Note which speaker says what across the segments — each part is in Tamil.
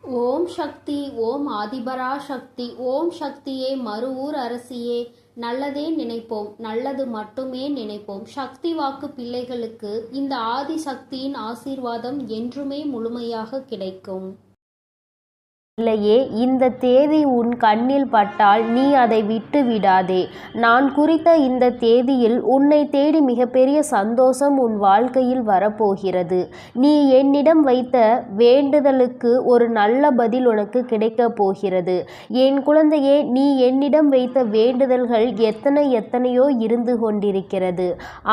Speaker 1: ஓம் சக்தி. ஓம் ஆதிபரா சக்தி. ஓம் சக்தியே, மறுவூர் அரசியே. நல்லதே நினைப்போம், நல்லது மட்டுமே நினைப்போம். சக்தி வாக்கு பிள்ளைகளுக்கு இந்த ஆதிசக்தியின் ஆசீர்வாதம் என்றுமே முழுமையாக கிடைக்கும்.
Speaker 2: இல்லையே, இந்த தேதி உன் கண்ணில் பட்டால் நீ அதை விட்டு விடாதே. நான் குறித்த இந்த தேதியில் உன்னை தேடி மிகப்பெரிய சந்தோஷம் உன் வாழ்க்கையில் வரப்போகிறது. நீ என்னிடம் வைத்த வேண்டுதலுக்கு ஒரு நல்ல பதில் உனக்கு கிடைக்கப் போகிறது. என் குழந்தையே, நீ என்னிடம் வைத்த வேண்டுதல்கள் எத்தனையோ இருந்து கொண்டிருக்கிறது.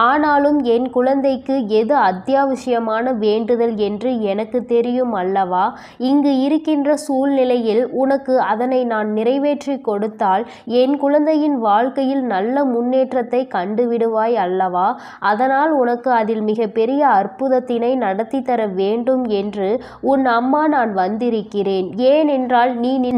Speaker 2: ஆனாலும் என் குழந்தைக்கு எது அத்தியாவசியமான வேண்டுதல் என்று எனக்கு தெரியும் அல்லவா? இங்கு இருக்கின்ற நிலையில் உனக்கு அதனை நான் நிறைவேற்றி கொடுத்தால் என் குழந்தையின் வாழ்க்கையில் நல்ல முன்னேற்றத்தை கண்டுவிடுவாய் அல்லவா? அதனால் உனக்கு அதில் மிகப்பெரிய அற்புதத்தினை நடத்தி தர வேண்டும் என்று உன் அம்மா நான் வந்திருக்கிறேன். ஏனென்றால்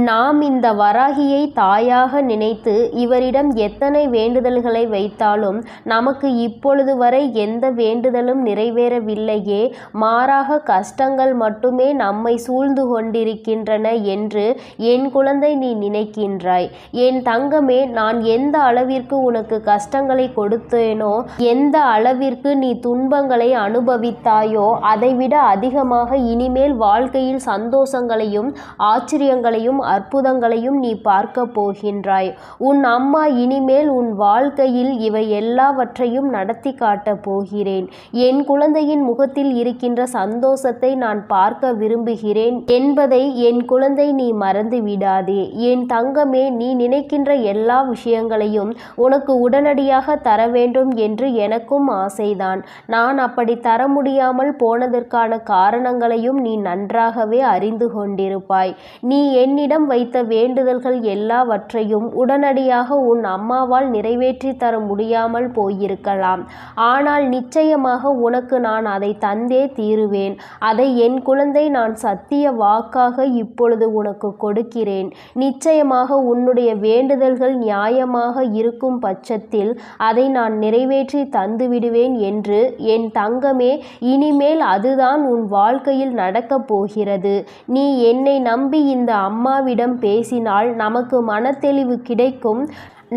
Speaker 2: நாம் இந்த வராகியை தாயாக நினைத்து இவரிடம் எத்தனை வேண்டுதல்களை வைத்தாலும் நமக்கு இப்பொழுது வரை எந்த வேண்டுதலும் நிறைவேறவில்லையே, மாறாக கஷ்டங்கள் மட்டுமே நம்மை சூழ்ந்து கொண்டிருக்கின்றன என்று என் குழந்தை நீ நினைக்கின்றாய். என் தங்கமே, நான் எந்த அளவிற்கு உனக்கு கஷ்டங்களை கொடுத்தேனோ, எந்த அளவிற்கு நீ துன்பங்களை அனுபவித்தாயோ, அதைவிட அதிகமாக இனிமேல் வாழ்க்கையில் சந்தோஷங்களையும் ஆச்சரியங்களையும் அற்புதங்களையும் நீ பார்க்க போகின்றாய். உன் அம்மா இனிமேல் உன் வாழ்க்கையில் இவை எல்லாவற்றையும் நடத்தி காட்டப் போகிறேன். என் குழந்தையின் முகத்தில் இருக்கின்ற சந்தோஷத்தை நான் பார்க்க விரும்புகிறேன் என்பதை என் குழந்தை நீ மறந்து விடாதே. என் தங்கமே, நீ நினைக்கின்ற எல்லா விஷயங்களையும் உனக்கு உடனடியாக தர வேண்டும் என்று எனக்கும் ஆசைதான். நான் அப்படி தர முடியாமல் போனதற்கான காரணங்களையும் நீ நன்றாகவே அறிந்து கொண்டிருப்பாய். நீ என்னிடம் வைத்த வேண்டுதல்கள் எல்லாவற்றையும் உடனடியாக உன் அம்மாவால் நிறைவேற்றி தர முடியாமல் போயிருக்கலாம். ஆனால் நிச்சயமாக உனக்கு நான் அதை தந்தே தீருவேன். அதை என் குழந்தை நான் சத்திய வாக்காக இப்பொழுது உனக்கு கொடுக்கிறேன். நிச்சயமாக உன்னுடைய வேண்டுதல்கள் நியாயமாக இருக்கும் பட்சத்தில் அதை நான் நிறைவேற்றி தந்துவிடுவேன் என்று என் தங்கமே, இனிமேல் அதுதான் உன் வாழ்க்கையில் நடக்கப் போகிறது. நீ என்னை நம்பி இந்த அம்மாவிடம் பேசினால் நமக்கு மனத்தெளிவு கிடைக்கும்.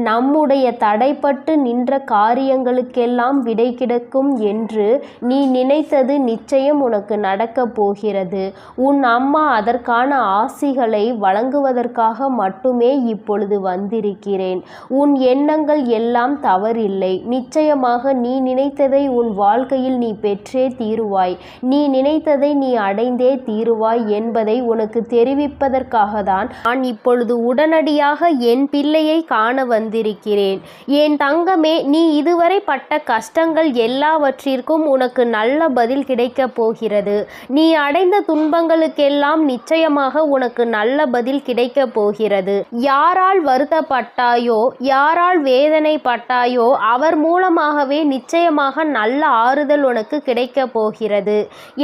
Speaker 2: நம்முடைய தடைப்பட்டு நின்ற காரியங்களுக்கெல்லாம் விடை கிடைக்கும் என்று நீ நினைத்தது நிச்சயம் உனக்கு நடக்கப் போகிறது. உன் அம்மா அதற்கான ஆசிகளை வழங்குவதற்காக மட்டுமே இப்பொழுது வந்திருக்கிறேன். உன் எண்ணங்கள் எல்லாம் தவறில்லை. நிச்சயமாக நீ நினைத்ததை உன் வாழ்க்கையில் நீ பெற்றே தீருவாய். நீ நினைத்ததை நீ அடைந்தே தீருவாய் என்பதை உனக்கு தெரிவிப்பதற்காக தான் நான் இப்பொழுது உடனடியாக என் பிள்ளையை காண வந்திருக்கிறேன். என் தங்கமே, நீ இதுவரை பட்ட கஷ்டங்கள் எல்லாவற்றிற்கும் உனக்கு நல்ல பதில் கிடைக்கப் போகிறது. நீ அடைந்த துன்பங்களுக்கெல்லாம் நிச்சயமாக உனக்கு நல்ல பதில் கிடைக்கப் போகிறது. யாரால் வருத்தப்பட்டாயோ, யாரால் வேதனைப்பட்டாயோ, அவர் மூலமாகவே நிச்சயமாக நல்ல ஆறுதல் உனக்கு கிடைக்கப் போகிறது.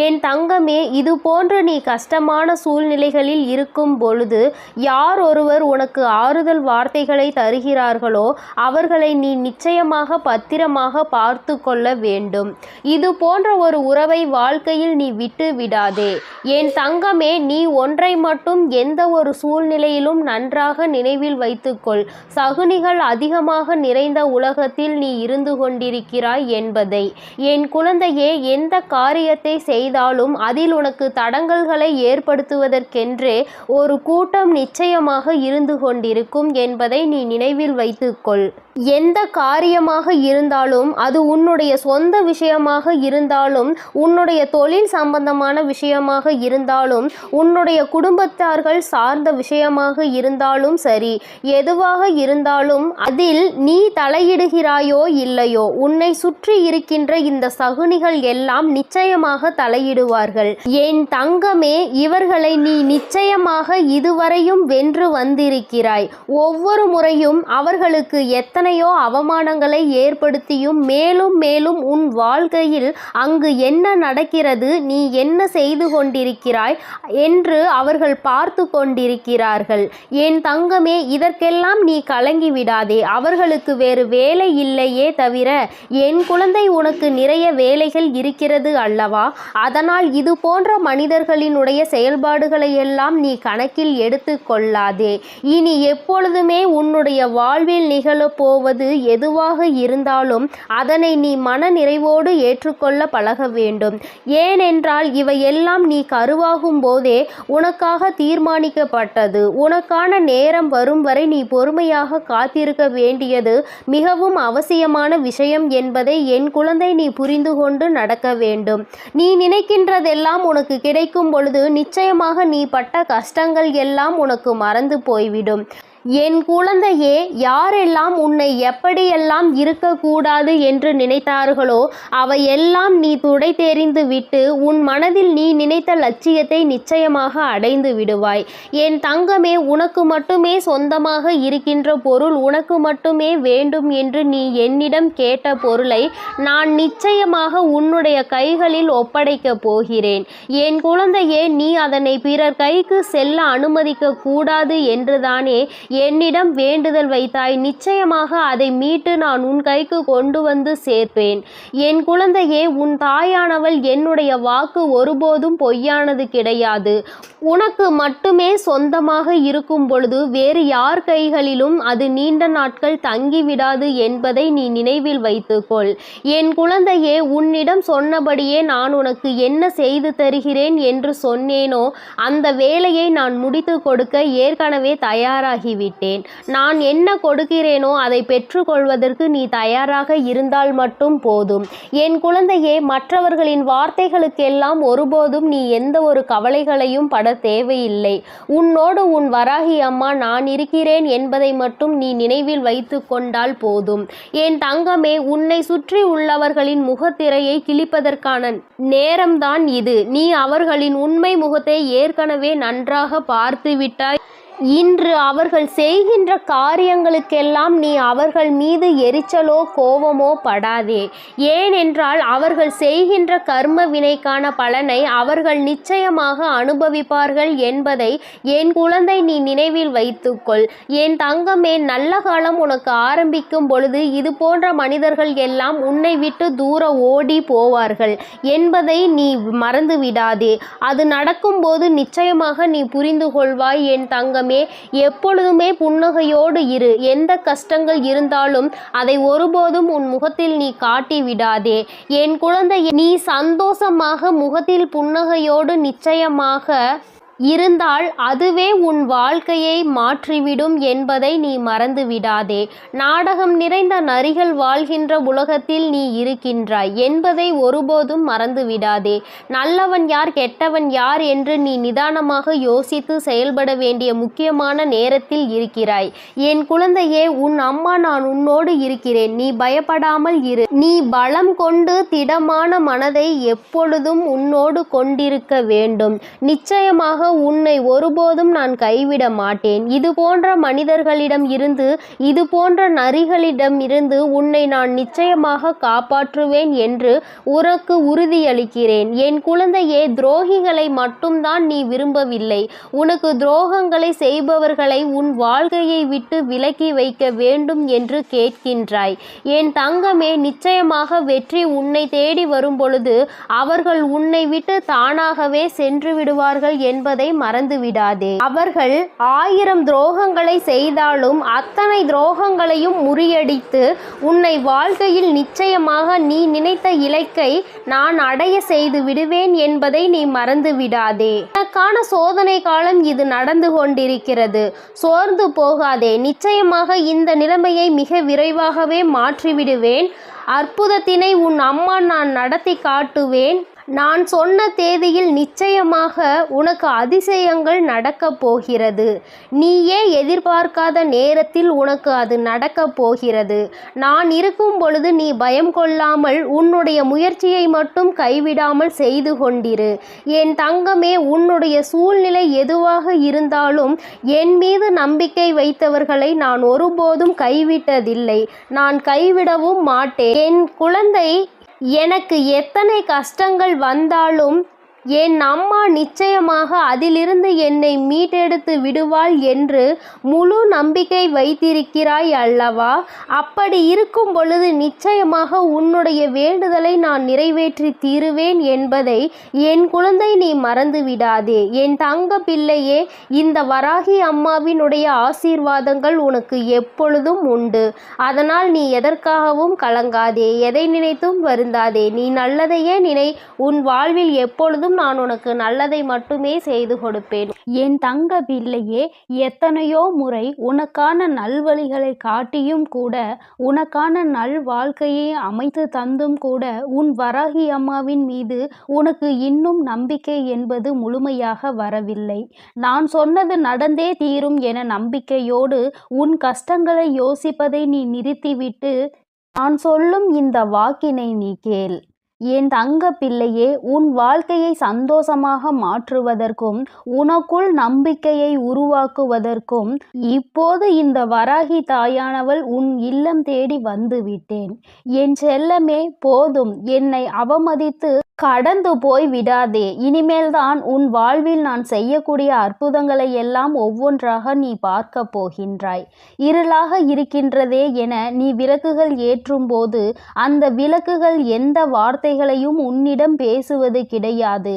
Speaker 2: என் தங்கமே, இது போன்று நீ கஷ்டமான சூழ்நிலைகளில் இருக்கும் பொழுது யார் ஒருவர் உனக்கு ஆறுதல் வார்த்தைகளை தருகிறார் அவர்களை நீ நிச்சயமாக பத்திரமாக பார்த்து கொள்ள வேண்டும். இது போன்ற ஒரு உறவை வாழ்க்கையில் நீ விட்டு விடாதே. என் தங்கமே, நீ ஒன்றை மட்டும் எந்த ஒரு சூழ்நிலையிலும் நன்றாக நினைவில் வைத்துக்கொள். சகுனிகள் அதிகமாக நிறைந்த உலகத்தில் நீ இருந்து கொண்டிருக்கிறாய் என்பதை. என் குழந்தையே, எந்த காரியத்தை செய்தாலும் அதில் உனக்கு தடங்கல்களை ஏற்படுத்துவதற்கென்றே ஒரு கூட்டம் நிச்சயமாக இருந்து கொண்டிருக்கும் என்பதை நீ நினைவில் வைத்துக்கொள். எந்த காரியமாக இருந்தாலும், அது உன்னுடைய சொந்த விஷயமாக இருந்தாலும், உன்னுடைய தொழில் சம்பந்தமான விஷயமாக இருந்தாலும், உன்னுடைய குடும்பத்தார்கள் சார்ந்த விஷயமாக இருந்தாலும் சரி, எதுவாக இருந்தாலும் அதில் நீ தலையிடுகிறாயோ இல்லையோ, உன்னை சுற்றி இருக்கின்ற இந்த சகுனிகள் எல்லாம் நிச்சயமாக தலையிடுவார்கள். என் தங்கமே, இவர்களை நீ நிச்சயமாக இதுவரையும் வென்று வந்திருக்கிறாய். ஒவ்வொரு முறையும் அவர்களுக்கு எத்தனை எத்தனையோ அவமானங்களை ஏற்படுத்தியும் மேலும் மேலும் உன் வாழ்க்கையில் அங்கு என்ன நடக்கிறது, நீ என்ன செய்து கொண்டிருக்கிறாய் என்று அவர்கள் பார்த்து கொண்டிருக்கிறார்கள். என் தங்கமே, இதற்கெல்லாம் நீ கலங்கி விடாதே. அவர்களுக்கு வேறு வேலை இல்லையே தவிர என் குழந்தை உனக்கு நிறைய வேலைகள் இருக்கிறது அல்லவா? அதனால் இது போன்ற மனிதர்களினுடைய செயல்பாடுகளை எல்லாம் நீ கணக்கில் எடுத்து கொள்ளாதே. இனி எப்பொழுதுமே உன்னுடைய வாழ்வில் நிகழப்போவது எதுவாக இருந்தாலும் அதனை நீ மன நிறைவோடு ஏற்றுக்கொள்ள பழக வேண்டும். ஏனென்றால் இவையெல்லாம் நீ கருவாகும் போதே உனக்காக தீர்மானிக்கப்பட்டது. உனக்கான நேரம் வரும் வரை நீ பொறுமையாக காத்திருக்க வேண்டியது மிகவும் அவசியமான விஷயம் என்பதை என் குழந்தை நீ புரிந்து கொண்டு நடக்க வேண்டும். நீ நினைக்கின்றதெல்லாம் உனக்கு கிடைக்கும் பொழுது நிச்சயமாக நீ பட்ட கஷ்டங்கள் எல்லாம் உனக்கு மறந்து போய்விடும். என் குழந்தையே, யாரெல்லாம் உன்னை எப்படியெல்லாம் இருக்கக்கூடாது என்று நினைத்தார்களோ அவையெல்லாம் நீ துடை தெரிந்து விட்டு உன் மனதில் நீ நினைத்த லட்சியத்தை நிச்சயமாக அடைந்து விடுவாய். என் தங்கமே, உனக்கு மட்டுமே சொந்தமாக இருக்கின்ற பொருள், உனக்கு மட்டுமே வேண்டும் என்று நீ என்னிடம் கேட்ட பொருளை நான் நிச்சயமாக உன்னுடைய கைகளில் ஒப்படைக்கப் போகிறேன். என் குழந்தையே, நீ அதனை பிறர் கைக்கு செல்ல அனுமதிக்க கூடாது என்றுதானே என்னிடம் வேண்டுதல் வைத்தாய். நிச்சயமாக அதை மீட்டு நான் உன் கைக்கு கொண்டு வந்து சேர்ப்பேன். என் குழந்தையே, உன் தாயானவள் என்னுடைய வாக்கு ஒருபோதும் பொய்யானது கிடையாது. உனக்கு மட்டுமே சொந்தமாக இருக்கும் பொழுது வேறு யார் கைகளிலும் அது நீண்ட நாட்கள் தங்கிவிடாது என்பதை நீ நினைவில் வைத்துக்கொள். என் குழந்தையே, உன்னிடம் சொன்னபடியே நான் உனக்கு என்ன செய்து தருகிறேன் என்று சொன்னேனோ அந்த வேலையை நான் முடித்து கொடுக்க ஏற்கனவே தயாராகிவிட்டேன். நான் என்ன கொடுக்கிறேனோ அதை பெற்றுக்கொள்வதற்கு நீ தயாராக இருந்தால் மட்டும் போதும். என் குழந்தையே, மற்றவர்களின் வார்த்தைகளுக்கெல்லாம் ஒருபோதும் நீ எந்த ஒரு கவலைகளையும் பட தேவையில்லை. உன்னோடு உன் வராகி அம்மா நான் இருக்கிறேன் என்பதை மட்டும் நீ நினைவில் வைத்து கொண்டால் போதும். என் தங்கமே, உன்னை சுற்றி உள்ளவர்களின் முகத்திரையை கிழிப்பதற்கான நேரம்தான் இது. நீ அவர்களின் உண்மை முகத்தை ஏற்கனவே நன்றாக பார்த்து விட்டாய். இன்று அவர்கள் செய்கின்ற காரியங்களுக்கெல்லாம் நீ அவர்கள் மீது எரிச்சலோ கோபமோ படாதே. ஏனென்றால் அவர்கள் செய்கின்ற கர்ம வினைக்கான பலனை அவர்கள் நிச்சயமாக அனுபவிப்பார்கள் என்பதை என் குழந்தை நீ நினைவில் வைத்துக்கொள். என் தங்கமே, நல்ல காலம் உனக்கு ஆரம்பிக்கும் பொழுது இது போன்ற மனிதர்கள் எல்லாம் உன்னை விட்டு தூர ஓடி போவார்கள் என்பதை நீ மறந்து விடாதே. அது நடக்கும்போது நிச்சயமாக நீ புரிந்து கொள்வாய். என் தங்கம், எப்பொழுதுமே புன்னகையோடு இரு. எந்த கஷ்டங்கள் இருந்தாலும் அதை ஒருபோதும் உன் முகத்தில் நீ காட்டி விடாதே. என் குழந்தை, நீ சந்தோஷமாக முகத்தில் புன்னகையோடு நிச்சயமாக இருந்தால் அதுவே உன் வாழ்க்கையை மாற்றிவிடும் என்பதை நீ மறந்து விடாதே. நாடகம் நிறைந்த நரிகள் வாழ்கின்ற உலகத்தில் நீ இருக்கின்றாய் என்பதை ஒருபோதும் மறந்து விடாதே. நல்லவன் யார், கெட்டவன் யார் என்று நீ நிதானமாக யோசித்து செயல்பட வேண்டிய முக்கியமான நேரத்தில் இருக்கிறாய். என் குழந்தையே, உன் அம்மா நான் உன்னோடு இருக்கிறேன். நீ பயப்படாமல் இரு. நீ பலம் கொண்டு திடமான மனதை எப்பொழுதும் உன்னோடு கொண்டிருக்க வேண்டும். நிச்சயமாக உன்னை ஒருபோதும் நான் கைவிட மாட்டேன். இது போன்ற மனிதர்களிடம் இருந்து, இது போன்ற நரிகளிடம் இருந்து உன்னை நான் நிச்சயமாக காப்பாற்றுவேன் என்று உனக்கு உறுதியளிக்கிறேன். என் குழந்தையே, துரோகிகளை மட்டும்தான் நீ விரும்பவில்லை. உனக்கு துரோகங்களை செய்பவர்களை உன் வாழ்க்கையை விட்டு விலக்கி வைக்க வேண்டும் என்று கேட்கின்றாய். என் தங்கமே, நிச்சயமாக வெற்றி உன்னை தேடி வரும் பொழுது அவர்கள் உன்னை விட்டு தானாகவே சென்று விடுவார்கள் என்பதை மறந்து விடாதே. அவர்கள் 1000 துரோகங்களை செய்தாலும் அத்தனை துரோகங்களையும் முறியடித்து உன்னை வாழ்க்கையில் நிச்சயமாக நீ நினைத்த இலக்கை நான் அடைய செய்து விடுவேன் என்பதை நீ மறந்து விடாதே. உனக்கான சோதனை காலம் இது நடந்து கொண்டிருக்கிறது. சோர்ந்து போகாதே. நிச்சயமாக இந்த நிலைமையை மிக விரைவாகவே மாற்றிவிடுவேன். அற்புதத்தினை உன் அம்மா நான் நடத்தி காட்டுவேன். நான் சொன்ன தேதியில் நிச்சயமாக உனக்கு அதிசயங்கள் நடக்கப் போகிறது. நீயே எதிர்பார்க்காத நேரத்தில் உனக்கு அது நடக்கப் போகிறது. நான் இருக்கும் பொழுது நீ பயம் கொள்ளாமல் உன்னுடைய முயற்சியை மட்டும் கைவிடாமல் செய்து கொண்டிரு. என் தங்கமே, உன்னுடைய சூழ்நிலை எதுவாக இருந்தாலும் என் மீது நம்பிக்கை வைத்தவர்களை நான் ஒருபோதும் கைவிட்டதில்லை. நான் கைவிடவும் மாட்டேன். என் குழந்தை, எனக்கு எத்தனை கஷ்டங்கள் வந்தாலும் என் அம்மா நிச்சயமாக அதிலிருந்து என்னை மீட்டெடுத்து விடுவாள் என்று முழு நம்பிக்கை வைத்திருக்கிறாய் அல்லவா? அப்படி இருக்கும் பொழுது நிச்சயமாக உன்னுடைய வேண்டுதலை நான் நிறைவேற்றி தீருவேன் என்பதை என் குழந்தை நீ மறந்து விடாதே. என் தங்க பிள்ளையே, இந்த வராகி அம்மாவினுடைய ஆசீர்வாதங்கள் உனக்கு எப்பொழுதும் உண்டு. அதனால் நீ எதற்காகவும் கலங்காதே, எதை நினைத்தும் வருந்தாதே. நீ நல்லதையே நினை. உன் வாழ்வில் எப்பொழுதும் நான் உனக்கு நல்லதை மட்டுமே செய்து கொடுப்பேன். என் தங்க பிள்ளையே, எத்தனையோ முறை உனக்கான நல்வழிகளை காட்டியும் கூட, உனக்கான நல் வாழ்க்கையை அமைத்து தந்தும் கூட உன் வராகி அம்மாவின் மீது உனக்கு இன்னும் நம்பிக்கை என்பது முழுமையாக வரவில்லை. நான் சொன்னது நடந்தே தீரும் என நம்பிக்கையோடு உன் கஷ்டங்களை யோசிப்பதை நீ நிறுத்திவிட்டு நான் சொல்லும் இந்த வாக்கினை நீ கேள். என் தங்க பிள்ளையே, உன் வாழ்க்கையை சந்தோஷமாக மாற்றுவதற்கும் உனக்குள் நம்பிக்கையை உருவாக்குவதற்கும் இப்போது இந்த வராகி தாயானவள் உன் இல்லம் தேடி வந்து விட்டேன். என் செல்லமே, போதும், என்னை அவமதித்து கடந்து போய் விடாதே. இனிமேல்தான் உன் வாழ்வில் நான் செய்யக்கூடிய அற்புதங்களை எல்லாம் ஒவ்வொன்றாக நீ பார்க்க போகின்றாய். இருளாக இருக்கின்றதே என நீ விளக்குகள் ஏற்றும் போது அந்த விளக்குகள் எந்த வார்த்தைகளையும் உன்னிடம் பேசுவது கிடையாது.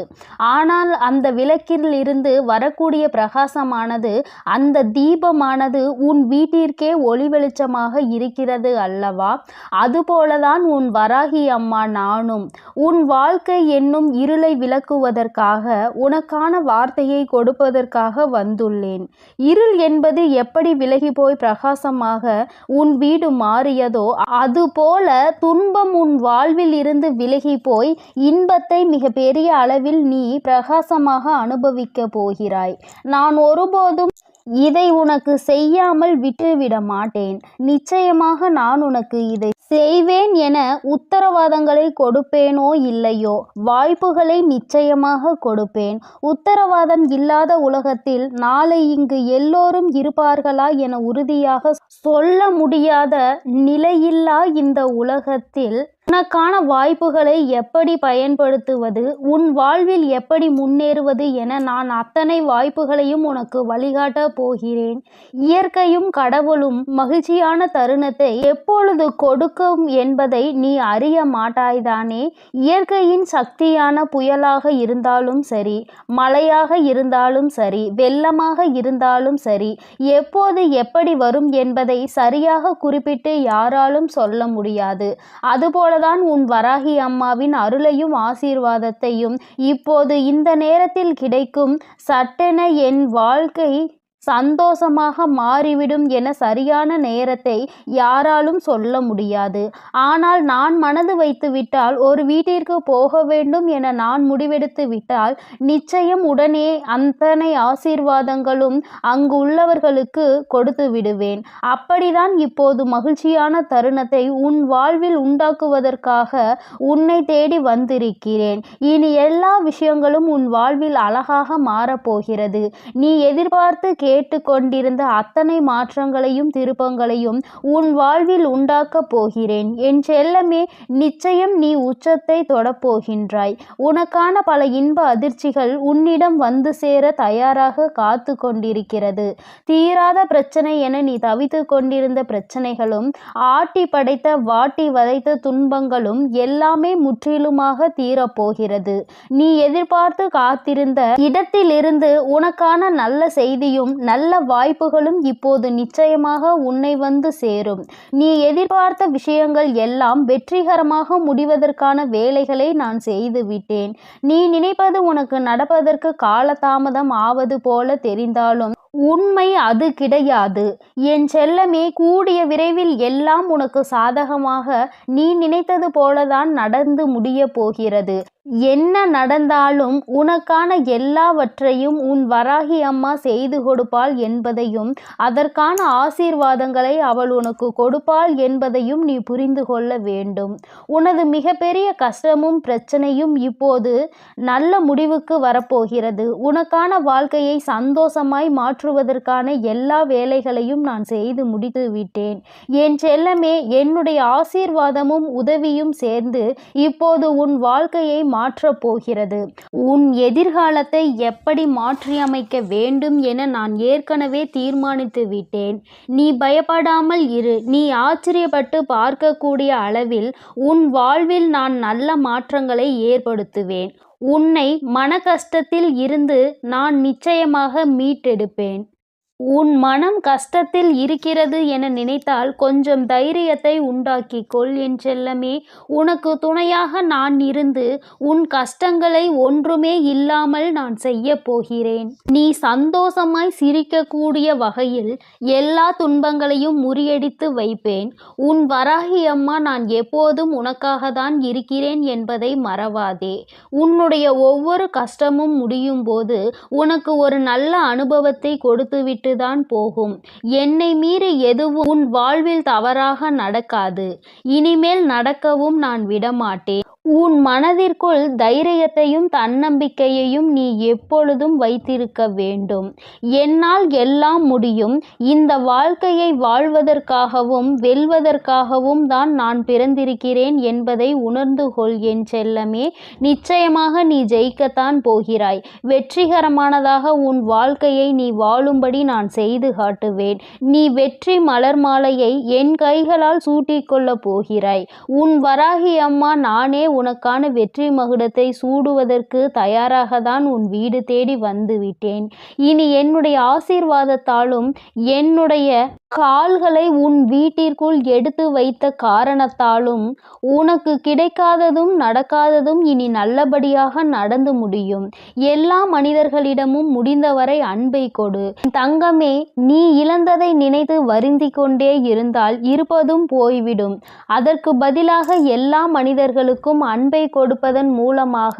Speaker 2: ஆனால் அந்த விளக்கிலிருந்து வரக்கூடிய பிரகாசமானது, அந்த தீபமானது உன் வீட்டிற்கே ஒளி வெளிச்சமாக இருக்கிறது அல்லவா? அதுபோலதான் உன் வராகி அம்மா நானும் உன் வாழ்க்கை என்னும் இருளை விளக்குவதற்காக, உனக்கான வார்த்தையை கொடுப்பதற்காக வந்துள்ளேன். இருள் என்பது எப்படி விலகி போய் பிரகாசமாக உன் வீடு மாறியதோ அதுபோல துன்பம் உன் வாழ்வில் இருந்து விலகி போய் இன்பத்தை மிக பெரிய அளவில் நீ பிரகாசமாக அனுபவிக்க போகிறாய். நான் ஒருபோதும் இதை உனக்கு செய்யாமல் விட்டுவிட மாட்டேன். நிச்சயமாக நான் உனக்கு இதை செய்வேன் என உத்தரவாதங்களை கொடுப்பேனோ இல்லையோ, வாய்ப்புகளை நிச்சயமாக கொடுப்பேன். உத்தரவாதம் இல்லாத உலகத்தில் நாளை இங்கு எல்லோரும் இருப்பார்களா என உறுதியாக சொல்ல முடியாத நிலையில்லா இந்த உலகத்தில் உனக்கான வாய்ப்புகளை எப்படி பயன்படுத்துவது, உன் வாழ்வில் எப்படி முன்னேறுவது என நான் அத்தனை வாய்ப்புகளையும் உனக்கு வழிகாட்ட போகிறேன். இயற்கையும் கடவுளும் மகிழ்ச்சியான தருணத்தை எப்பொழுது கொடுக்கும் என்பதை நீ அறிய மாட்டாய்தானே? இயற்கையின் சக்தியான புயலாக இருந்தாலும் சரி, மழையாக இருந்தாலும் சரி, வெள்ளமாக இருந்தாலும் சரி, எப்போது எப்படி வரும் என்பதை சரியாக குறிப்பிட்டு யாராலும் சொல்ல முடியாது. அதுபோல தான் உன் வராகி அம்மாவின் அருளையும் ஆசீர்வாதத்தையும் இப்போது இந்த நேரத்தில் கிடைக்கும். சட்டென என் வாழ்க்கை சந்தோஷமாக மாறிவிடும் என சரியான நேரத்தை யாராலும் சொல்ல முடியாது. ஆனால் நான் மனது வைத்து விட்டால், ஒரு வீட்டிற்கு போக வேண்டும் என நான் முடிவெடுத்து விட்டால் நிச்சயம் உடனே அத்தனை ஆசீர்வாதங்களும் அங்கு உள்ளவர்களுக்கு கொடுத்து விடுவேன். அப்படிதான் இப்போது மகிழ்ச்சியான தருணத்தை உன் வாழ்வில் உண்டாக்குவதற்காக உன்னை தேடி வந்திருக்கிறேன். இனி எல்லா விஷயங்களும் உன் வாழ்வில் அழகாக மாறப்போகிறது. நீ எதிர்பார்த்து கேட்டுக்கொண்டிருந்த அத்தனை மாற்றங்களையும் திருப்பங்களையும் உன் வாழ்வில் உண்டாக்கப் போகிறேன். என் செல்லமே, நிச்சயம் நீ உச்சத்தை தொடப்போகின்றாய். உனக்கான பல இன்ப அதிர்ச்சிகள் உன்னிடம் வந்து சேர தயாராக காத்து கொண்டிருக்கிறது. தீராத பிரச்சனை என நீ தவித்து கொண்டிருந்த பிரச்சனைகளும், ஆட்டி படைத்த வாட்டி வதைத்த துன்பங்களும் எல்லாமே முற்றிலுமாக தீரப்போகிறது. நீ எதிர்பார்த்து காத்திருந்த இடத்திலிருந்து உனக்கான நல்ல செய்தியும் நல்ல வாய்ப்புகளும் இப்போது நிச்சயமாக உன்னை வந்து சேரும். நீ எதிர்பார்த்த விஷயங்கள் எல்லாம் வெற்றிகரமாக முடிவதற்கான வேலைகளை நான் செய்து விட்டேன். நீ நினைப்பது உனக்கு நடப்பதற்கு காலதாமதம் ஆவது போல தெரிந்தாலும் உண்மை அது கிடையாது. என் செல்லமே, கூடிய விரைவில் எல்லாம் உனக்கு சாதகமாக நீ நினைத்தது போலதான் நடந்து முடிய போகிறது. என்ன நடந்தாலும் உனக்கான எல்லாவற்றையும் உன் வராகி அம்மா செய்து கொடுப்பாள் என்பதையும் அதற்கான ஆசீர்வாதங்களை அவள் உனக்கு கொடுப்பாள் என்பதையும் நீ புரிந்து கொள்ள வேண்டும். உனது மிகப்பெரிய கஷ்டமும் பிரச்சனையும் இப்போது நல்ல முடிவுக்கு வரப்போகிறது. உனக்கான வாழ்க்கையை சந்தோஷமாய் மாற்றுவதற்கான எல்லா வேலைகளையும் நான் செய்து முடித்து விட்டேன். என் செல்லமே, என்னுடைய ஆசீர்வாதமும் உதவியும் சேர்ந்து இப்போது உன் வாழ்க்கையை மாற்றப் போகிறது. உன் எதிர்காலத்தை எப்படி மாற்றியமைக்க வேண்டும் என நான் ஏற்கனவே தீர்மானித்து விட்டேன். நீ பயப்படாமல் இரு. நீ ஆச்சரியப்பட்டு பார்க்கக்கூடிய அளவில் உன் வாழ்வில் நான் நல்ல மாற்றங்களை ஏற்படுத்துவேன். உன்னை மன கஷ்டத்தில் இருந்து நான் நிச்சயமாக மீட்டெடுப்பேன். உன் மனம் கஷ்டத்தில் இருக்கிறது என நினைத்தால் கொஞ்சம் தைரியத்தை உண்டாக்கிக் கொள் என் செல்லமே. உனக்கு துணையாக நான் இருந்து உன் கஷ்டங்களை ஒன்றுமே இல்லாமல் நான் செய்ய போகிறேன். நீ சந்தோஷமாய் சிரிக்கக்கூடிய வகையில் எல்லா துன்பங்களையும் முறியடித்து வைப்பேன். உன் வராகி அம்மா நான் எப்போதும் உனக்காக தான் இருக்கிறேன் என்பதை மறவாதே. உன்னுடைய ஒவ்வொரு கஷ்டமும் முடியும் போது உனக்கு ஒரு நல்ல அனுபவத்தை கொடுத்துவிட்டு தான் போகும். என்னை மீறி எதுவும் உன் வாழ்வில் தவறாக நடக்காது. இனிமேல் நடக்கவும் நான் விடமாட்டேன். உன் மனதிற்குள் தைரியத்தையும் தன்னம்பிக்கையையும் நீ எப்பொழுதும் வைத்திருக்க வேண்டும். என்னால் எல்லாம் முடியும். இந்த வாழ்க்கையை வாழ்வதற்காகவும் வெல்வதற்காகவும் தான் நான் பிறந்திருக்கிறேன் என்பதை உணர்ந்து கொள் என் செல்லமே. நிச்சயமாக நீ ஜெயிக்கத்தான் போகிறாய். வெற்றிகரமானதாக உன் வாழ்க்கையை நீ வாழும்படி நான் செய்து காட்டுவேன். நீ வெற்றி மலர் மாலையை என் கைகளால் சூட்டிக்கொள்ளப் போகிறாய். உன் வராகி அம்மா நானே உனக்கான வெற்றி மகுடத்தை சூடுவதற்கு தயாராக தான் உன் வீடு தேடி வந்து விட்டேன். இனி என்னுடைய ஆசீர்வாதத்தாலும் என்னுடைய கால்களை உன் வீட்டிற்குள் எடுத்து வைத்த காரணத்தாலும் உனக்கு கிடைக்காததும் நடக்காததும் இனி நல்லபடியாக நடந்து முடியும். எல்லா மனிதர்களிடமும் முடிந்தவரை அன்பை கொடு. தங்கமே, நீ இழந்ததை நினைத்து வருந்தி கொண்டே இருந்தால் இருப்பதும் போய்விடும். அதற்கு பதிலாக எல்லா மனிதர்களுக்கும் அன்பை கொடுப்பதன் மூலமாக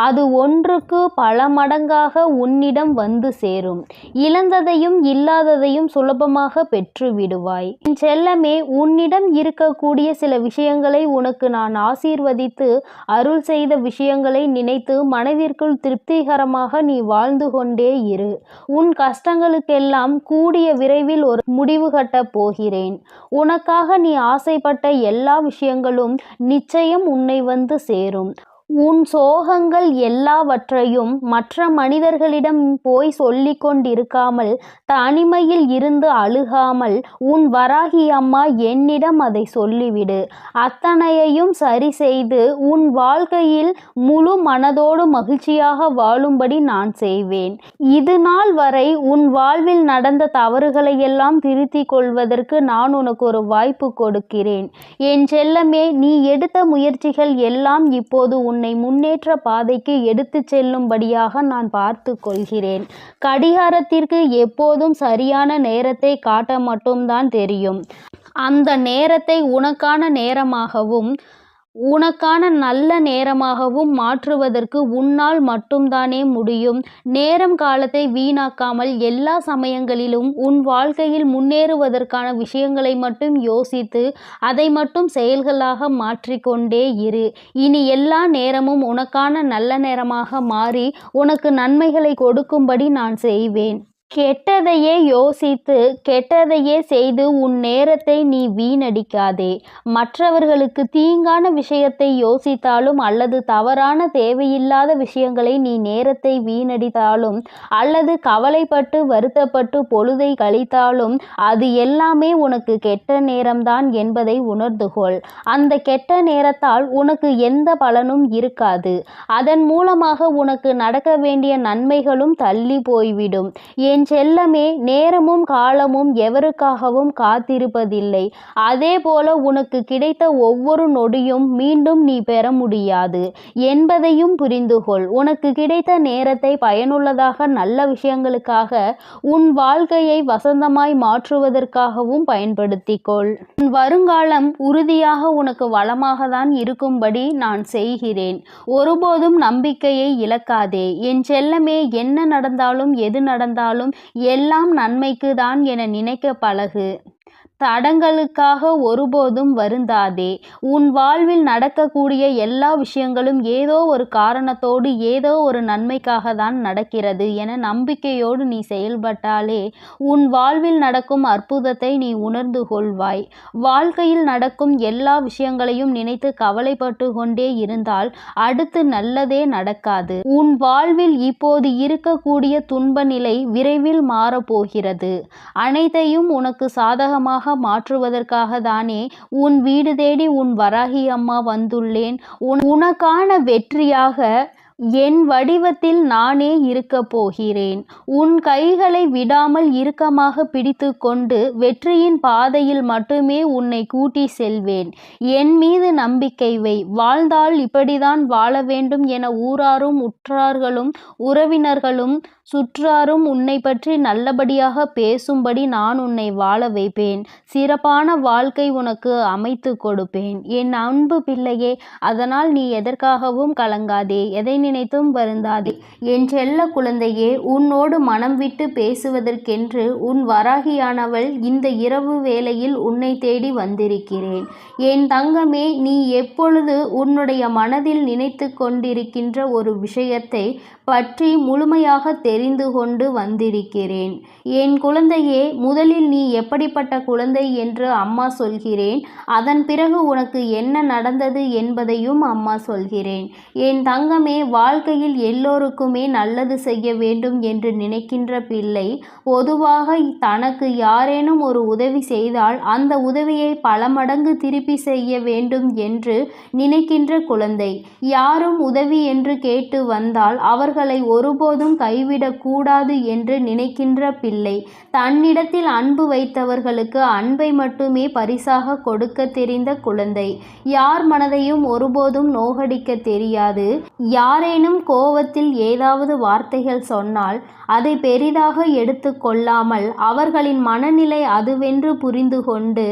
Speaker 2: அது ஒன்றுக்கு பல மடங்காக உன்னிடம் வந்து சேரும். இழந்ததையும் இல்லாததையும் சுலபமாக பெற்று விடுவாய். என் செல்லமே, உன்னிடம் இருக்கக்கூடிய சில விஷயங்களை உனக்கு நான் ஆசீர்வதித்து அருள் செய்த விஷயங்களை நினைத்து மனதிற்குள் திருப்திகரமாக நீ வாழ்ந்து கொண்டே இரு. உன் கஷ்டங்களுக்கெல்லாம் கூடிய விரைவில் ஒரு முடிவு கட்டப் போகிறேன். உனக்காக நீ ஆசைப்பட்ட எல்லா விஷயங்களும் நிச்சயம் உன்னை வந்து சேரும். உன் சோகங்கள் எல்லாவற்றையும் மற்ற மனிதர்களிடம் போய் சொல்லிக் கொண்டிருக்காமல் தனிமையில் இருந்து அழுகாமல் உன் வராகி அம்மா என்னிடம் அதை சொல்லிவிடு. அத்தனையையும் சரி செய்து உன் வாழ்க்கையில் முழு மனதோடு மகிழ்ச்சியாக வாழும்படி நான் செய்வேன். இது நாள் வரை உன் வாழ்வில் நடந்த தவறுகளை எல்லாம் திருத்திக் கொள்வதற்கு நான் உனக்கு ஒரு வாய்ப்பு கொடுக்கிறேன். என் செல்லமே, நீ எடுத்த முயற்சிகள் எல்லாம் இப்போது உன்னை முன்னேற்ற பாதைக்கு எடுத்து செல்லும்படியாக நான் பார்த்து கொள்கிறேன். கடிகாரத்திற்கு எப்போதும் சரியான நேரத்தை காட்ட மட்டும்தான் தெரியும். அந்த நேரத்தை உனக்கான நேரமாகவும் உனக்கான நல்ல நேரமாகவும் மாற்றுவதற்கு உன்னால் மட்டும்தானே முடியும். நேரம் காலத்தை வீணாக்காமல் எல்லா சமயங்களிலும் உன் வாழ்க்கையில் முன்னேறுவதற்கான விஷயங்களை மட்டும் யோசித்து அதை மட்டும் செயல்களாக மாற்றிக்கொண்டே இரு. இனி எல்லா நேரமும் உனக்கான நல்ல நேரமாக மாறி உனக்கு நன்மைகளை கொடுக்கும்படி நான் செய்வேன். கெட்டதையே யோசித்து கெட்டதையே செய்து உன் நேரத்தை நீ வீணடிக்காதே. மற்றவர்களுக்கு தீங்கான விஷயத்தை யோசித்தாலும் அல்லது தவறான தேவையில்லாத விஷயங்களை நீ நேரத்தை வீணடித்தாலும் அல்லது கவலைப்பட்டு வருத்தப்பட்டு பொழுதை கழித்தாலும் அது எல்லாமே உனக்கு கெட்ட நேரம்தான் என்பதை உணர்ந்து கொள். அந்த கெட்ட நேரத்தால் உனக்கு எந்த பலனும் இருக்காது. அதன் மூலமாக உனக்கு நடக்க வேண்டிய நன்மைகளும் தள்ளி போய்விடும். என் செல்லமே, நேரமும் காலமும் எவருக்காகவும் காத்திருப்பதில்லை. அதே போல உனக்கு கிடைத்த ஒவ்வொரு நொடியும் மீண்டும் நீ பெற முடியாது என்பதையும் புரிந்துகொள். உனக்கு கிடைத்த நேரத்தை பயனுள்ளதாக, நல்ல விஷயங்களுக்காக, உன் வாழ்க்கையை வசந்தமாய் மாற்றுவதற்காகவும் பயன்படுத்திக்கொள். உன் வருங்காலம் உறுதியாக உனக்கு வளமாக தான் இருக்கும்படி நான் செய்கிறேன். ஒருபோதும் நம்பிக்கையை இழக்காதே என் செல்லமே. என்ன நடந்தாலும் எது நடந்தாலும் எல்லாம் நன்மைக்கு தான் என நினைக்க பழகு. தடங்களுக்காக ஒருபோதும் வருந்தாதே. உன் வாழ்வில் நடக்கக்கூடிய எல்லா விஷயங்களும் ஏதோ ஒரு காரணத்தோடு, ஏதோ ஒரு நன்மைக்காக தான் நடக்கிறது என நம்பிக்கையோடு நீ செயல்பட்டாலே உன் வாழ்வில் நடக்கும் அற்புதத்தை நீ உணர்ந்து கொள்வாய். வாழ்க்கையில் நடக்கும் எல்லா விஷயங்களையும் நினைத்து கவலைப்பட்டு கொண்டே இருந்தால் அடுத்து நல்லதே நடக்காது. உன் வாழ்வில் இப்போது இருக்கக்கூடிய துன்ப நிலை விரைவில் மாறப்போகிறது. அனைத்தையும் உனக்கு சாதகமாக மாற்றுவதற்காக தானே உன் வீடு தேடி உன் வராகி அம்மா வந்துள்ளேன். உனக்கான வெற்றியாக என் வடிவத்தில் நானே இருக்க போகிறேன். உன் கைகளை விடாமல் இறுக்கமாக பிடித்து கொண்டு வெற்றியின் பாதையில் மட்டுமே உன்னை கூட்டி செல்வேன். என் மீது நம்பிக்கை வை. வாழ்ந்தால் இப்படிதான் வாழ வேண்டும் என ஊராரும் உற்றார்களும் உறவினர்களும் சுற்றாரும் உன்னை பற்றி நல்லபடியாக பேசும்படி நான் உன்னை வாழ வைப்பேன். சிறப்பான வாழ்க்கை உனக்கு அமைத்து கொடுப்பேன் என் அன்பு பிள்ளையே. அதனால் நீ எதற்காகவும் கலங்காதே, எதை நினைத்தும் வருந்தாதே. என் செல்ல குழந்தையே, உன்னோடு மனம் விட்டு பேசுவதற்கென்று உன் வராகியானவள் இந்த இரவு வேளையில் உன்னை தேடி வந்திருக்கிறேன். என் தங்கமே, நீ எப்பொழுது உன்னுடைய மனதில் நினைத்து கொண்டிருக்கின்ற ஒரு விஷயத்தை பற்றி முழுமையாக தெரிந்து கொண்டு வந்திருக்கிறேன். என் குழந்தையே, முதலில் நீ எப்படிப்பட்ட குழந்தை என்று அம்மா சொல்கிறேன். அதன் பிறகு உனக்கு என்ன நடந்தது என்பதையும் அம்மா சொல்கிறேன். என் தங்கமே, வாழ்க்கையில் எல்லோருக்குமே நல்லது செய்ய வேண்டும் என்று நினைக்கின்ற பிள்ளை பொதுவாக தனக்கு யாரேனும் ஒரு உதவி செய்தால் அந்த உதவியை பல மடங்கு திருப்பி செய்ய வேண்டும் என்று நினைக்கின்ற குழந்தை. யாரும் உதவி என்று கேட்டு வந்தால் அவர்களை ஒருபோதும் கைவிடக்கூடாது என்று நினைக்கின்ற பிள்ளை. தன்னிடத்தில் அன்பு வைத்தவர்களுக்கு அன்பை மட்டுமே பரிசாக கொடுக்க தெரிந்த குழந்தை. யார் மனதையும் ஒருபோதும் நோகடிக்க தெரியாது. யாரேனும் கோவத்தில் ஏதாவது வார்த்தைகள் சொன்னால் அதை பெரிதாக எடுத்து கொள்ளாமல் அவர்களின் மனநிலை அதுவென்று புரிந்து கொண்டு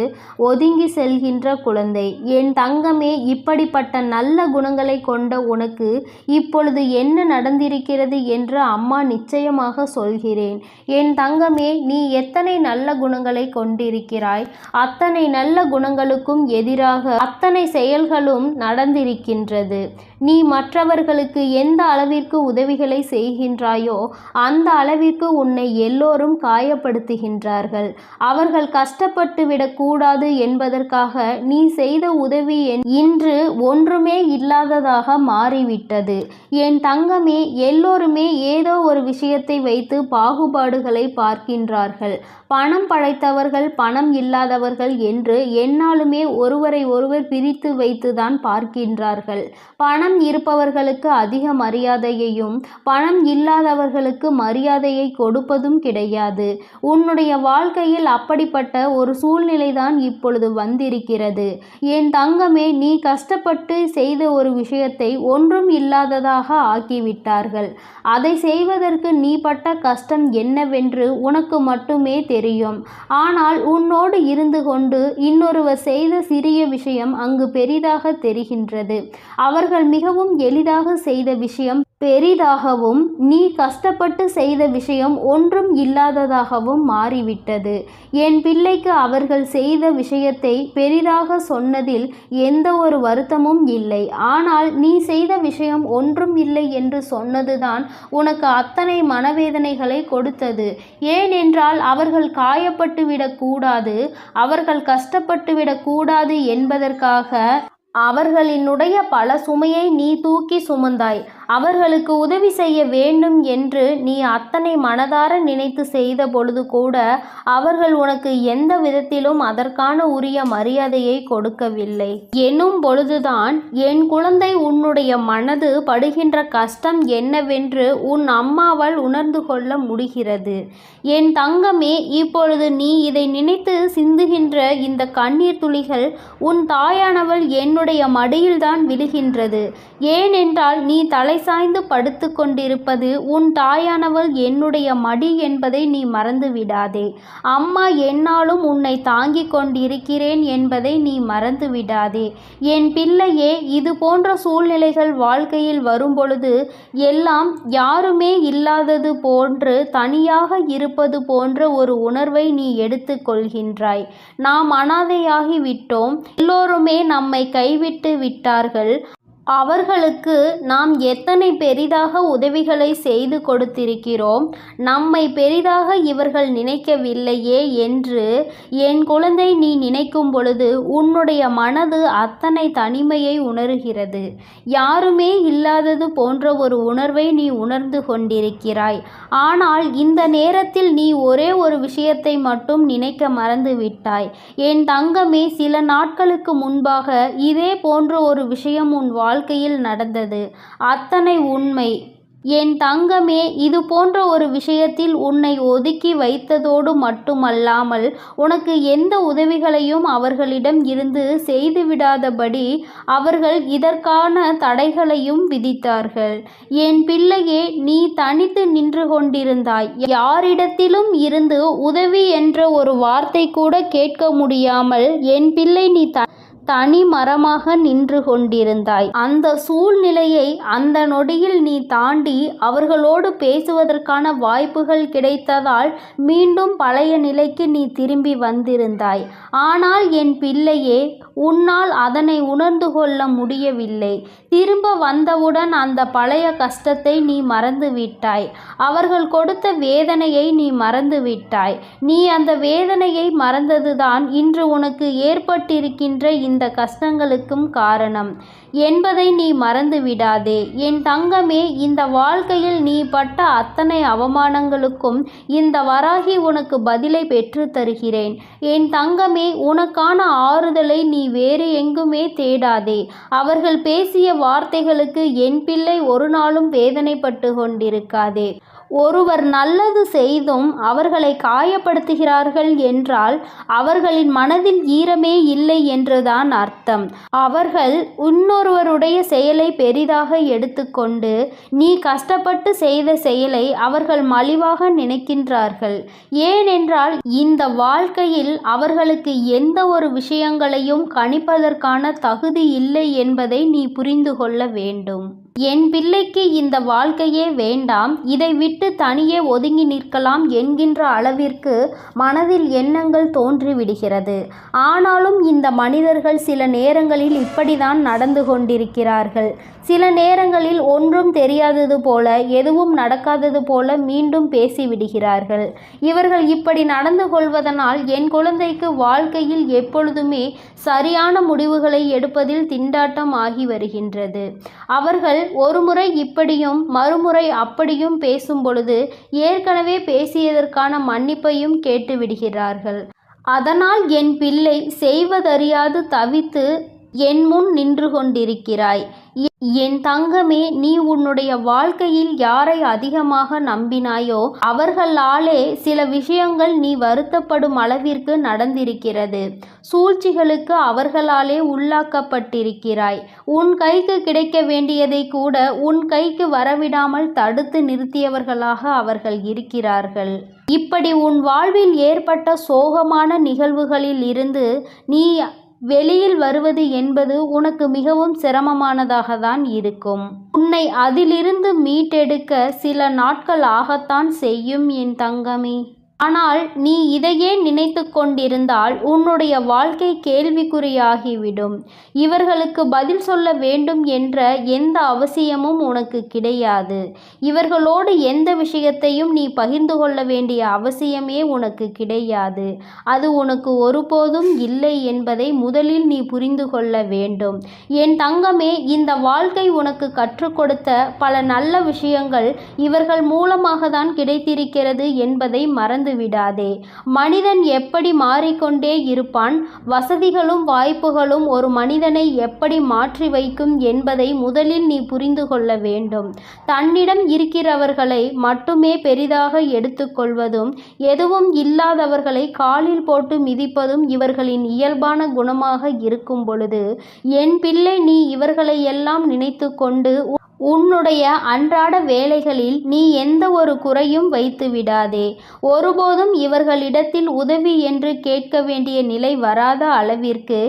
Speaker 2: ஒதுங்கி செல்கின்ற குழந்தை. என் தங்கமே, இப்படிப்பட்ட நல்ல குணங்களை கொண்ட உனக்கு இப்பொழுது என்ன நடந்திருக்கிறது என்று அம்மா நிச்சயமாக சொல்கிறேன். என் தங்கமே, நீ எத்தனை நல்ல குணங்களை கொண்டிருக்கிறாய். அத்தனை நல்ல குணங்களுக்கும் எதிராக அத்தனை செயல்களும் நடந்திருக்கின்றது. நீ மற்றவர்களுக்கு எந்த அளவிற்கு உதவிகளை செய்கின்றாயோ அந்த அளவிற்கு உன்னை எல்லோரும் காயப்படுத்துகின்றார்கள். அவர்கள் கஷ்டப்பட்டு விடக்கூடாது என்பதற்காக நீ செய்த உதவி இன்று ஒன்றுமே இல்லாததாக மாறிவிட்டது. என் தங்கமே, எல்லோருமே ஏதோ ஒரு விஷயத்தை வைத்து பாகுபாடுகளை பார்க்கின்றார்கள். பணம் படைத்தவர்கள், பணம் இல்லாதவர்கள் என்று எந்நாளுமே ஒருவரை ஒருவர் பிரித்து வைத்துதான் பார்க்கின்றார்கள். பணம் இருப்பவர்களுக்கு அதிக மரியாதையையும் பணம் இல்லாதவர்களுக்கு மரியாதையை கொடுப்பதும் கிடையாது. உன்னுடைய வாழ்க்கையில் அப்படிப்பட்ட ஒரு சூழ்நிலைதான் இப்பொழுது வந்திருக்கிறது. என் தங்கமே, நீ கஷ்டப்பட்டு செய்த ஒரு விஷயத்தை ஒன்றும் இல்லாததாக ஆக்கிவிட்டார்கள். அதை செய்வதற்கு நீ பட்ட கஷ்டம் என்னவென்று உனக்கு மட்டுமே தெரியும். ஆனால் உன்னோடு இருந்து கொண்டு இன்னொருவர் செய்த சிறிய விஷயம் அங்கு பெரிதாக தெரிகின்றது. அவர்கள் மிகவும் எளிதாக செய்த விஷயம் பெரிதாகவும் நீ கஷ்டப்பட்டு செய்த விஷயம் ஒன்றும் இல்லாததாகவும் மாறிவிட்டது. என் பிள்ளைக்கு அவர்கள் செய்த விஷயத்தை பெரிதாக சொன்னதில் எந்த ஒரு வருத்தமும் இல்லை. ஆனால் நீ செய்த விஷயம் ஒன்றும் இல்லை என்று சொன்னதுதான் உனக்கு அத்தனை மனவேதனைகளை கொடுத்தது. ஏனென்றால் அவர்கள் காயப்பட்டு விடக்கூடாது, அவர்கள் கஷ்டப்பட்டு விடக்கூடாது என்பதற்காக அவர்களினுடைய பல சுமையை நீ தூக்கி சுமந்தாய். அவர்களுக்கு உதவி செய்ய வேண்டும் என்று நீ அத்தனை மனதார நினைத்து செய்த பொழுது கூட அவர்கள் உனக்கு எந்த விதத்திலும் அதற்கான உரிய மரியாதையை கொடுக்கவில்லை எனும் பொழுதுதான் என் குழந்தை உன்னுடைய மனது படுகின்ற கஷ்டம் என்னவென்று உன் அம்மாவால் உணர்ந்து கொள்ள முடிகிறது. என் தங்கமே, இப்பொழுது நீ இதை நினைத்து சிந்துகின்ற இந்த கண்ணீர் துளிகள் உன் தாயானவள் என்னுடைய மடியில்தான் விழுகின்றது. ஏனென்றால் நீ தலை சாய்ந்து படுத்து கொண்டிருப்பது உன் தாயானவள் என்னுடைய மடி என்பதை நீ மறந்து விடாதே. அம்மா என்னாலும் உன்னை தாங்கிக் கொண்டிருக்கிறேன் என்பதை நீ மறந்து விடாதே. என் பிள்ளையே, இது போன்ற சூழ்நிலைகள் வாழ்க்கையில் வரும்பொழுது எல்லாம் யாருமே இல்லாதது போன்று தனியாக இருப்பது போன்ற ஒரு உணர்வை நீ எடுத்து கொள்கின்றாய். நாம் அனாதையாகி விட்டோம், எல்லோருமே நம்மை கைவிட்டு விட்டார்கள், அவர்களுக்கு நாம் எத்தனை பெரிதாக உதவிகளை செய்து கொடுத்திருக்கிறோம், நம்மை பெரிதாக இவர்கள் நினைக்கவில்லையே என்று என் குழந்தை நீ நினைக்கும் பொழுது உன்னுடைய மனது அத்தனை தனிமையை உணர்கிறது. யாருமே இல்லாதது போன்ற ஒரு உணர்வை நீ உணர்ந்து கொண்டிருக்கிறாய். ஆனால் இந்த நேரத்தில் நீ ஒரே ஒரு விஷயத்தை மட்டும் நினைக்க மறந்து விட்டாய். என் தங்கமே, சில நாட்களுக்கு முன்பாக இதே போன்ற ஒரு விஷயம் உன் வாழ்க்கையில் நடந்தது. அத்தனை உண்மை. என் தங்கமே, இது போன்ற ஒரு விஷயத்தில் உன்னை ஒதுக்கி வைத்ததோடு மட்டுமல்லாமல் உனக்கு எந்த உதவிகளையும் அவர்களிடம் இருந்து செய்துவிடாதபடி அவர்கள் இதற்கான தடைகளையும் விதித்தார்கள். என் பிள்ளையே, நீ தனித்து நின்று கொண்டிருந்தாய். யாரிடத்திலும் இருந்து உதவி என்ற ஒரு வார்த்தை கூட கேட்க முடியாமல் என் பிள்ளை நீ தனி மரமாக நின்று கொண்டிருந்தாய். அந்த சூழ்நிலையை அந்த நொடியில் நீ தாண்டி அவர்களோடு பேசுவதற்கான வாய்ப்புகள் கிடைத்ததால் மீண்டும் பழைய நிலைக்கு நீ திரும்பி வந்திருந்தாய். ஆனால் என் பிள்ளையே, உன்னால் அதனை உணர்ந்து கொள்ள முடியவில்லை. திரும்ப வந்தவுடன் அந்த பழைய கஷ்டத்தை நீ மறந்து விட்டாய். அவர்கள் கொடுத்த வேதனையை நீ மறந்து விட்டாய். நீ அந்த வேதனையை மறந்ததுதான் இன்று உனக்கு ஏற்பட்டிருக்கின்ற இந்த கஷ்டங்களுக்கும் காரணம் என்பதை நீ மறந்து விடாதே. என் தங்கமே, இந்த வாழ்க்கையில் நீ பட்ட அத்தனை அவமானங்களுக்கும் இந்த வராகி உனக்கு பதிலை பெற்று தருகிறேன். என் தங்கமே, உனக்கான ஆறுதலை நீ வேறு எங்குமே தேடாதே. அவர்கள் பேசிய வார்த்தைகளுக்கு என் பிள்ளை ஒரு நாளும் வேதனைப்பட்டு கொண்டிருக்காதே. ஒருவர் நல்லது செய்தும் அவர்களை காயப்படுத்துகிறார்கள் என்றால் அவர்களின் மனதில் ஈரமே இல்லை என்றுதான் அர்த்தம். அவர்கள் இன்னொருவருடைய செயலை பெரிதாக எடுத்துக்கொண்டு நீ கஷ்டப்பட்டு செய்த செயலை அவர்கள் மலிவாக நினைக்கின்றார்கள். ஏனென்றால் இந்த வாழ்க்கையில் அவர்களுக்கு எந்த ஒரு விஷயங்களையும் கணிப்பதற்கான தகுதி இல்லை என்பதை நீ புரிந்து கொள்ள வேண்டும். என் பிள்ளைக்கு இந்த வாழ்க்கையே வேண்டாம், இதை விட்டு தனியே ஒதுங்கி நிற்கலாம் என்கின்ற அளவிற்கு மனதில் எண்ணங்கள் தோன்றிவிடுகிறது. ஆனாலும் இந்த மனிதர்கள் சில நேரங்களில் இப்படிதான் நடந்து கொண்டிருக்கிறார்கள். சில நேரங்களில் ஒன்றும் தெரியாதது போல, எதுவும் நடக்காதது போல மீண்டும் பேசிவிடுகிறார்கள். இவர்கள் இப்படி நடந்து கொள்வதனால் என் குழந்தைக்கு வாழ்க்கையில் எப்பொழுதுமே சரியான முடிவுகளை எடுப்பதில் திண்டாட்டம் ஆகி வருகின்றது. அவர்கள் ஒருமுறை இப்படியும் மறுமுறை அப்படியும் பேசும் பொழுது ஏற்கனவே பேசியதற்கான மன்னிப்பையும் கேட்டு விடுகிறார்கள். அதனால் என் பிள்ளை செய்வதறியாது தவித்து என் முன் நின்று கொண்டிருக்கிறாய். என் தங்கமே, நீ உன்னுடைய வாழ்க்கையில் யாரை அதிகமாக நம்பினாயோ அவர்களாலே சில விஷயங்கள் நீ வருத்தப்படும் அளவிற்கு நடந்திருக்கிறது. சூழ்ச்சிகளுக்கு அவர்களாலே உள்ளாக்கப்பட்டிருக்கிறாய். உன் கைக்கு கிடைக்க வேண்டியதை கூட உன் கைக்கு வரவிடாமல் தடுத்து நிறுத்தியவர்களாக அவர்கள் இருக்கிறார்கள். இப்படி உன் வாழ்வில் ஏற்பட்ட சோகமான நிகழ்வுகளில் இருந்து நீ வெளியில் வருவது என்பது உனக்கு மிகவும் சிரமமானதாக தான் இருக்கும். உன்னை அதிலிருந்து மீட்டெடுக்க சில நாட்கள் ஆகத்தான் செய்யும் என் தங்கமே.
Speaker 1: ஆனால் நீ இதையே நினைத்து கொண்டிருந்தால் உன்னுடைய வாழ்க்கை கேள்விக்குறியாகிவிடும். இவர்களுக்கு பதில் சொல்ல வேண்டும் என்ற எந்த அவசியமும் உனக்கு கிடையாது. இவர்களோடு எந்த விஷயத்தையும் நீ பகிர்ந்து கொள்ள வேண்டிய அவசியமே உனக்கு கிடையாது. அது உனக்கு ஒருபோதும் இல்லை என்பதை முதலில் நீ புரிந்து கொள்ள வேண்டும். என் தங்கமே, இந்த வாழ்க்கை உனக்கு கற்றுக் கொடுத்த பல நல்ல விஷயங்கள் இவர்கள் மூலமாக தான் கிடைத்திருக்கிறது என்பதை மறந்து விடாதே. மனிதன் எப்படி மாறிக்கொண்டே இருப்பான், வசதிகளும் வாய்ப்புகளும் ஒரு மனிதனை எப்படி மாற்றி வைக்கும் என்பதை முதலில் நீ புரிந்து கொள்ள வேண்டும். தன்னிடம் இருக்கிறவர்களை மட்டுமே பெரிதாக எடுத்துக்கொள்வதும் எதுவும் இல்லாதவர்களை காலில் போட்டு மிதிப்பதும் இவர்களின் இயல்பான குணமாக இருக்கும் பொழுது, என் பிள்ளை, நீ இவர்களை எல்லாம் நினைத்து கொண்டு உன்னுடைய அன்றாட வேலைகளில் நீ எந்த ஒரு குறையும் வைத்து விடாதே. ஒருபோதும் இவர்களிடத்தில் உதவி என்று கேட்க வேண்டிய நிலை வராத அளவிற்கு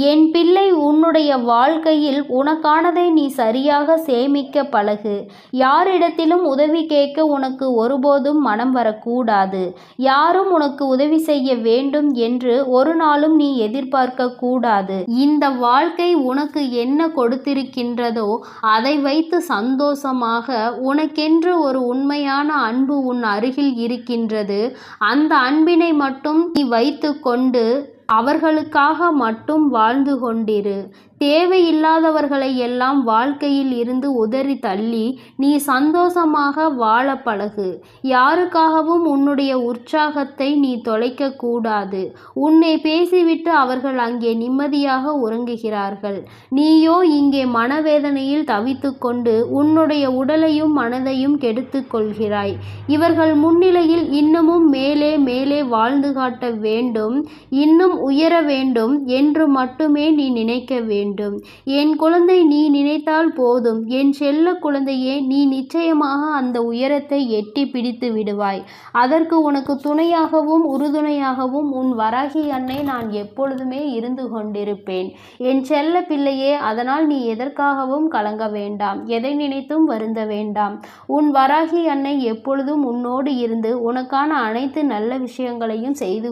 Speaker 1: என் பிள்ளை, உன்னுடைய வாழ்க்கையில் உனக்கானதை நீ சரியாக சேமிக்க பழகு. யாரிடத்திலும் உதவி கேட்க உனக்கு ஒருபோதும் மனம் வரக்கூடாது. யாரும் உனக்கு உதவி செய்ய வேண்டும் என்று ஒரு நாளும் நீ எதிர்பார்க்க கூடாது. இந்த வாழ்க்கை உனக்கு என்ன கொடுத்திருக்கின்றதோ அதை வைத்து சந்தோஷமாக, உனக்கென்று ஒரு உண்மையான அன்பு உன் அருகில் இருக்கின்றது. அந்த அன்பினை மட்டும் நீ வைத்து கொண்டு அவர்களுக்காக மட்டும் வாழ்ந்து கொண்டிரு. தேவையில்லாதவர்களை எல்லாம் வாழ்க்கையில் இருந்து உதறி தள்ளி நீ சந்தோஷமாக வாழ பழகு. யாருக்காகவும் உன்னுடைய உற்சாகத்தை நீ தொலைக்க கூடாது. உன்னை பேசிவிட்டு அவர்கள் அங்கே நிம்மதியாக உறங்குகிறார்கள். நீயோ இங்கே மனவேதனையில் தவித்து கொண்டு உன்னுடைய உடலையும் மனதையும் கெடுத்து கொள்கிறாய். இவர்கள் முன்னிலையில் இன்னமும் மேலே மேலே வாழ்ந்து காட்ட வேண்டும், இன்னும் உயர வேண்டும் என்று மட்டுமே நீ நினைக்க வேண்டும். என் குழந்தை, நீ நினைத்தால் போதும். என் செல்ல குழந்தையே, நீ நிச்சயமாக அந்த உயரத்தை எட்டி பிடித்து விடுவாய். அதற்கு உனக்கு துணையாகவும் உறுதுணையாகவும் உன் வராகி அன்னை நான் எப்பொழுதுமே இருந்து கொண்டிருப்பேன். என் செல்ல பிள்ளையே, அதனால் நீ எதற்காகவும் கலங்க வேண்டாம், எதை நினைத்தும் வருந்த வேண்டாம். உன் வராகி அன்னை எப்பொழுதும் உன்னோடு இருந்து உனக்கான அனைத்து நல்ல விஷயங்களையும் செய்து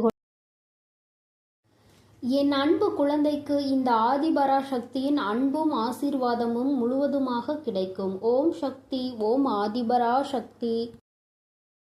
Speaker 2: என் அன்பு குழந்தைக்கு இந்த ஆதிபராசக்தியின் அன்பும் ஆசீர்வாதமும் முழுவதுமாக கிடைக்கும். ஓம் சக்தி, ஓம் ஆதிபராசக்தி.